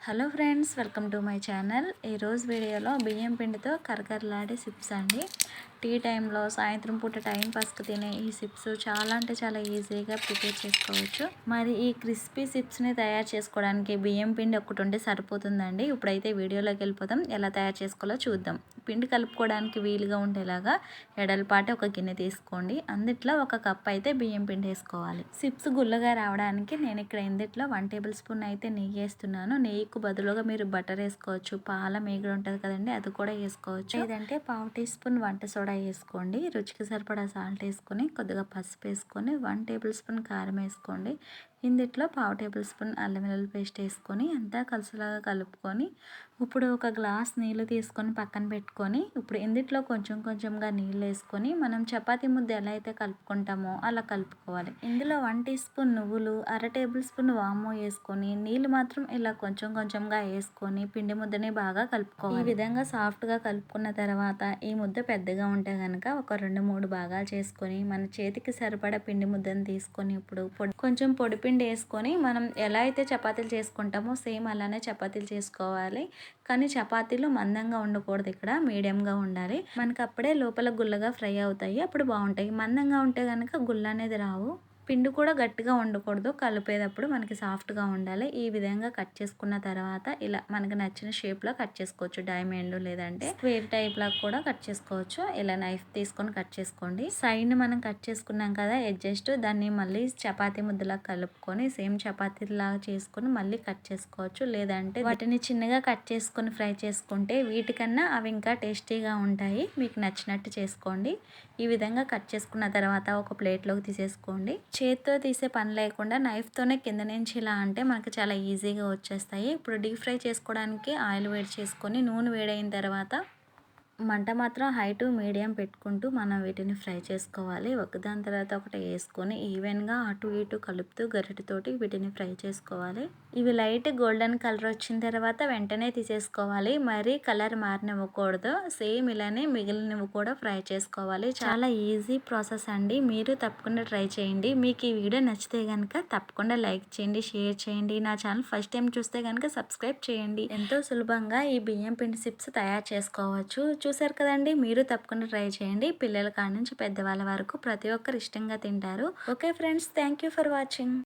Hello friends, welcome to my channel. ఈరోజు వీడియోలో బియ్యం పిండితో కరకరలాడే చిప్స్ అండి. టీ టైంలో సాయంత్రం పూట టైం పాస్కి తినే ఈ చిప్స్ చాలా అంటే చాలా ఈజీగా ప్రిపేర్ చేసుకోవచ్చు. మరి ఈ క్రిస్పీ చిప్స్ని తయారు చేసుకోవడానికి బియ్యం పిండి ఒకటి ఉంటే సరిపోతుందండి. ఇప్పుడైతే వీడియోలోకి వెళ్ళిపోతాం. ఎలా తయారు చేసుకోవాలో చూద్దాం. పిండి కలుపుకోవడానికి వీలుగా ఉండేలాగా ఎడలపాటి ఒక గిన్నె తీసుకోండి. అందుట్లో ఒక కప్ అయితే బియ్యం పిండి వేసుకోవాలి. చిప్స్ గుల్లగా రావడానికి నేను ఇక్కడ ఇందుట్లో 1 టేబుల్ స్పూన్ అయితే నెయ్యి వేస్తున్నాను. నెయ్యికి బదులుగా మీరు బటర్ వేసుకోవచ్చు. పాల మీగడ ఉంటుంది కదండి, అది కూడా వేసుకోవచ్చు. లేదంటే 1/2 టీ స్పూన్ వంట సోడా వేసుకోండి. రుచికి సరిపడా సాల్ట్ వేసుకొని, కొద్దిగా పసుపు వేసుకొని, 1 టేబుల్ స్పూన్ కారం వేసుకోండి. ఇందుట్లో 1/2 టేబుల్ స్పూన్ అల్లం వెల్లుల్లి పేస్ట్ వేసుకొని అంతా కలిసిలాగా కలుపుకొని, ఇప్పుడు ఒక గ్లాస్ నీళ్ళు తీసుకొని పక్కన పెట్టుకొని, ఇప్పుడు ఇందుట్లో కొంచెం కొంచెంగా నీళ్ళు వేసుకొని మనం చపాతీ ముద్ద ఎలా అయితే కలుపుకుంటామో అలా కలుపుకోవాలి. ఇందులో 1 టీ స్పూన్ నువ్వులు, 1/2 టేబుల్ స్పూన్ వాము వేసుకొని నీళ్ళు మాత్రం ఇలా కొంచెం కొంచెంగా వేసుకొని పిండి ముద్దని బాగా కలుపుకోవాలి. ఈ విధంగా సాఫ్ట్గా కలుపుకున్న తర్వాత ఈ ముద్ద పెద్దగా ఉంటే కనుక ఒక 2-3 భాగాలు చేసుకొని మన చేతికి సరిపడా పిండి ముద్దను తీసుకొని ఇప్పుడు కొంచెం పొడి పిండి వేసుకొని మనం ఎలా అయితే చపాతీలు చేసుకుంటామో సేమ్ అలానే చపాతీలు చేసుకోవాలి. కానీ చపాతీలు మందంగా ఉండకూడదు, ఇక్కడ మీడియంగా ఉండాలి. మనకు అప్పుడే లోపల గుల్లగా ఫ్రై అవుతాయి, అప్పుడు బాగుంటాయి. మందంగా ఉంటే కనుక గుల్ల అనేది రావు. పిండి కూడా గట్టిగా ఉండకూడదు, కలిపేటప్పుడు మనకి సాఫ్ట్గా ఉండాలి. ఈ విధంగా కట్ చేసుకున్న తర్వాత ఇలా మనకు నచ్చిన షేప్లో కట్ చేసుకోవచ్చు. డైమండ్ లేదంటే స్క్వేర్ టైప్లా కూడా కట్ చేసుకోవచ్చు. ఇలా నైఫ్ తీసుకొని కట్ చేసుకోండి. సైడ్ని మనం కట్ చేసుకున్నాం కదా అడ్జస్ట్, దాన్ని మళ్ళీ చపాతీ ముద్దలా కలుపుకొని సేమ్ చపాతీలాగా చేసుకొని మళ్ళీ కట్ చేసుకోవచ్చు. లేదంటే వాటిని చిన్నగా కట్ చేసుకొని ఫ్రై చేసుకుంటే వీటికన్నా అవి ఇంకా టేస్టీగా ఉంటాయి. మీకు నచ్చినట్టు చేసుకోండి. ఈ విధంగా కట్ చేసుకున్న తర్వాత ఒక ప్లేట్లోకి తీసేసుకోండి. చేతితో తీసే పని లేకుండా నైఫ్తోనే కింద నుంచి ఇలా అంటే మనకు చాలా ఈజీగా వచ్చేస్తాయి. ఇప్పుడు డీప్ ఫ్రై చేసుకోవడానికి ఆయిల్ వేడి చేసుకొని నూనె వేడైన తర్వాత మంట మాత్రం హై టు మీడియం పెట్టుకుంటూ మనం వీటిని ఫ్రై చేసుకోవాలి. ఒకదాని తర్వాత ఒకటి వేసుకొని ఈవెన్గా అటు ఇటు కలుపుతూ గరిటెతోటి వీటిని ఫ్రై చేసుకోవాలి. ఇవి లైట్ గోల్డెన్ కలర్ వచ్చిన తర్వాత వెంటనే తీసేసుకోవాలి. మరీ కలర్ మారనివ్వకూడదు. సేమ్ ఇలానే మిగిలినవి కూడా ఫ్రై చేసుకోవాలి. చాలా ఈజీ ప్రాసెస్ అండి. మీరు తప్పకుండా ట్రై చేయండి. మీకు ఈ వీడియో నచ్చితే కనుక తప్పకుండా లైక్ చేయండి, షేర్ చేయండి. నా ఛానల్ ఫస్ట్ టైం చూస్తే కనుక సబ్స్క్రైబ్ చేయండి. ఎంతో సులభంగా ఈ బియ్యం పిండి చిప్స్ తయారు చేసుకోవచ్చు. చూసారు కదండి, మీరు తప్పకుండా ట్రై చేయండి. పిల్లల కాడ నుంచి పెద్దవాళ్ళ వరకు ప్రతి ఒక్కరు ఇష్టంగా తింటారు. Okay friends, thank you for watching.